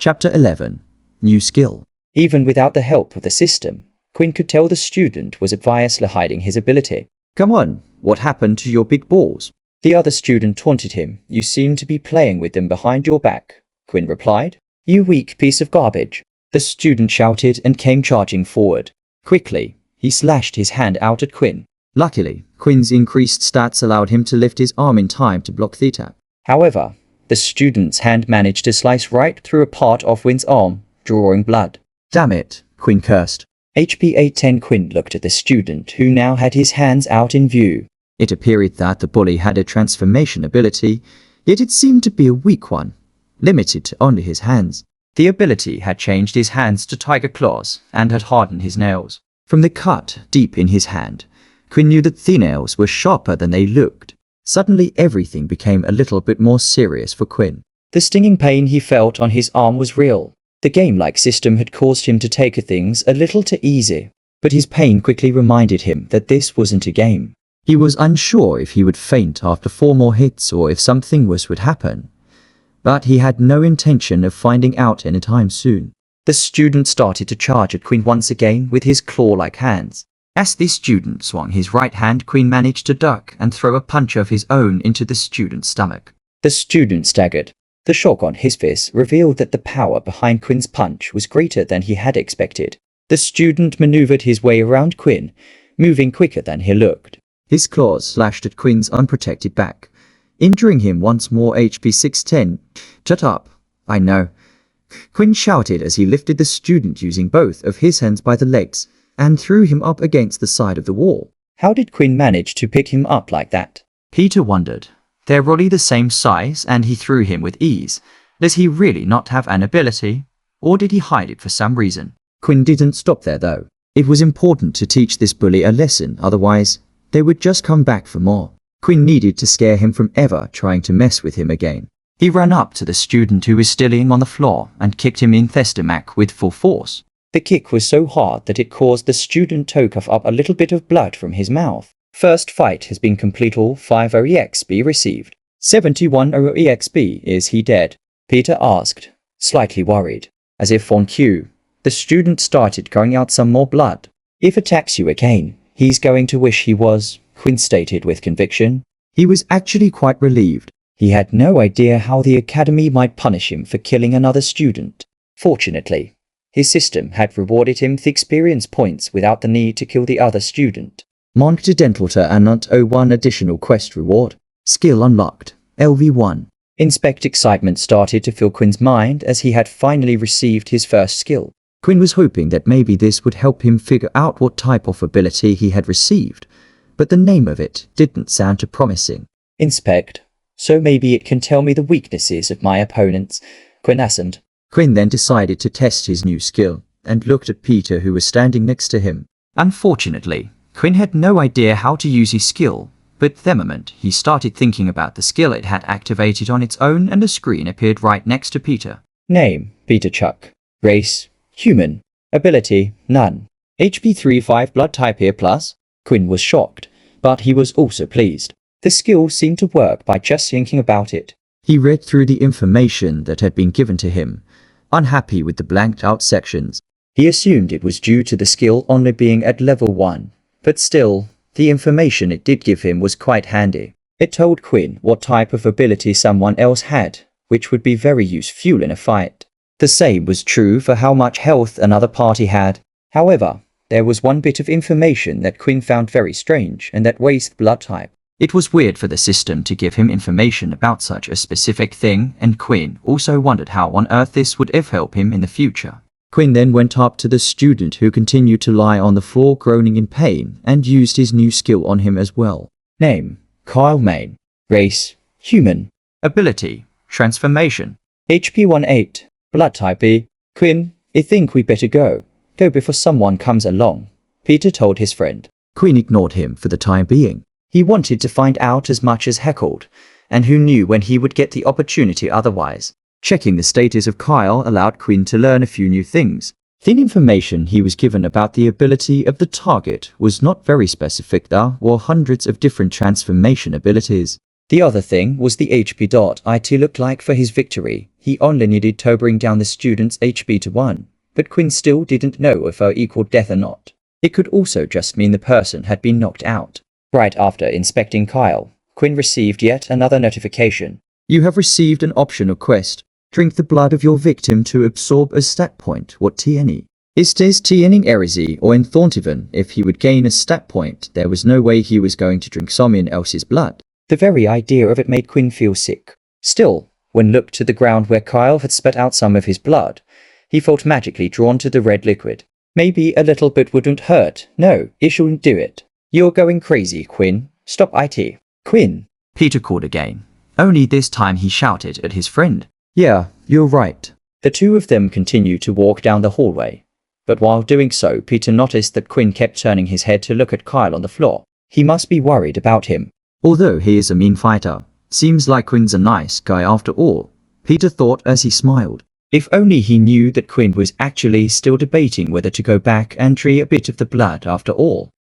Chapter 11. New Skill. Even without the help of the system, Quinn could tell the student was obviously hiding his ability. Come on, what happened to your big balls? The other student taunted him. You seem to be playing with them behind your back, Quinn replied. You weak piece of garbage. The student shouted and came charging forward. Quickly, he slashed his hand out at Quinn. Luckily, Quinn's increased stats allowed him to lift his arm in time to block the attack. However, the student's hand managed to slice right through a part of Quinn's arm, drawing blood. Damn it, Quinn cursed. HP 810 Quinn looked at the student who now had his hands out in view. It appeared that the bully had a transformation ability, yet it seemed to be a weak one, limited to only his hands. The ability had changed his hands to tiger claws and had hardened his nails. From the cut deep in his hand, Quinn knew that the nails were sharper than they looked. Suddenly everything became a little bit more serious for Quinn. The stinging pain he felt on his arm was real. The game-like system had caused him to take things a little too easy, but his pain quickly reminded him that this wasn't a game. He was unsure if he would faint after 4 more hits or if something worse would happen, but he had no intention of finding out anytime soon. The student started to charge at Quinn once again with his claw-like hands. As the student swung his right hand, Quinn managed to duck and throw a punch of his own into the student's stomach. The student staggered. The shock on his face revealed that the power behind Quinn's punch was greater than he had expected. The student maneuvered his way around Quinn, moving quicker than he looked. His claws slashed at Quinn's unprotected back, injuring him once more. HP 610. Shut up. I know. Quinn shouted as he lifted the student using both of his hands by the legs and threw him up against the side of the wall. How did Quinn manage to pick him up like that? Peter wondered. They're really the same size and he threw him with ease. Does he really not have an ability? Or did he hide it for some reason? Quinn didn't stop there though. It was important to teach this bully a lesson, otherwise they would just come back for more. Quinn needed to scare him from ever trying to mess with him again. He ran up to the student who was still laying on the floor and kicked him in the stomach with full force. The kick was so hard that it caused the student to cough up a little bit of blood from his mouth. First fight has been complete. All 5 EXP received. 71 EXP. Is he dead? Peter asked, slightly worried. As if on cue, the student started going out some more blood. If attacks you again, he's going to wish he was, Quinn stated with conviction. He was actually quite relieved. He had no idea how the academy might punish him for killing another student. Fortunately, his system had rewarded him with experience points without the need to kill the other student. Marked Dentalter and not 01 additional quest reward. Skill unlocked. LV1. Inspect excitement started to fill Quinn's mind as he had finally received his first skill. Quinn was hoping that maybe this would help him figure out what type of ability he had received, but the name of it didn't sound too promising. Inspect. So maybe it can tell me the weaknesses of my opponents, Quinn assumed. Quinn then decided to test his new skill and looked at Peter who was standing next to him. Unfortunately, Quinn had no idea how to use his skill, but the moment he started thinking about the skill it had activated on its own and a screen appeared right next to Peter. Name, Peter Chuck. Race, human. Ability, none. HP 35 blood type here plus. Quinn was shocked, but he was also pleased. The skill seemed to work by just thinking about it. He read through the information that had been given to him, unhappy with the blanked out sections. He assumed it was due to the skill only being at level 1, but still, the information it did give him was quite handy. It told Quinn what type of ability someone else had, which would be very useful in a fight. The same was true for how much health another party had. However, there was one bit of information that Quinn found very strange, and that was the blood type. It was weird for the system to give him information about such a specific thing, and Quinn also wondered how on earth this would ever help him in the future. Quinn then went up to the student who continued to lie on the floor groaning in pain and used his new skill on him as well. Name, Kyle Main. Race, human. Ability, transformation. HP 18, blood type E. Quinn, I think we better go. Go before someone comes along, Peter told his friend. Quinn ignored him for the time being. He wanted to find out as much as heckled, and who knew when he would get the opportunity otherwise. Checking the status of Kyle allowed Quinn to learn a few new things. The information he was given about the ability of the target was not very specific. There were hundreds of different transformation abilities. The other thing was the HP.it looked like for his victory. He only needed to bring down the student's HP to 1, but Quinn still didn't know if it equaled death or not. It could also just mean the person had been knocked out. Right after inspecting Kyle, Quinn received yet another notification. You have received an optional quest. Drink the blood of your victim to absorb a stat point. What TNE? Estes TNing Erisi or in Thorntivan, if he would gain a stat point, there was no way he was going to drink someone else's blood. The very idea of it made Quinn feel sick. Still, when looked to the ground where Kyle had spat out some of his blood, he felt magically drawn to the red liquid. Maybe a little bit wouldn't hurt. No, it shouldn't do it. You're going crazy, Quinn. Stop it. Quinn! Peter called again. Only this time he shouted at his friend. Yeah, you're right. The two of them continued to walk down the hallway. But while doing so, Peter noticed that Quinn kept turning his head to look at Kyle on the floor. He must be worried about him. Although he is a mean fighter, seems like Quinn's a nice guy after all, Peter thought as he smiled. If only he knew that Quinn was actually still debating whether to go back and drink a bit of the blood after all.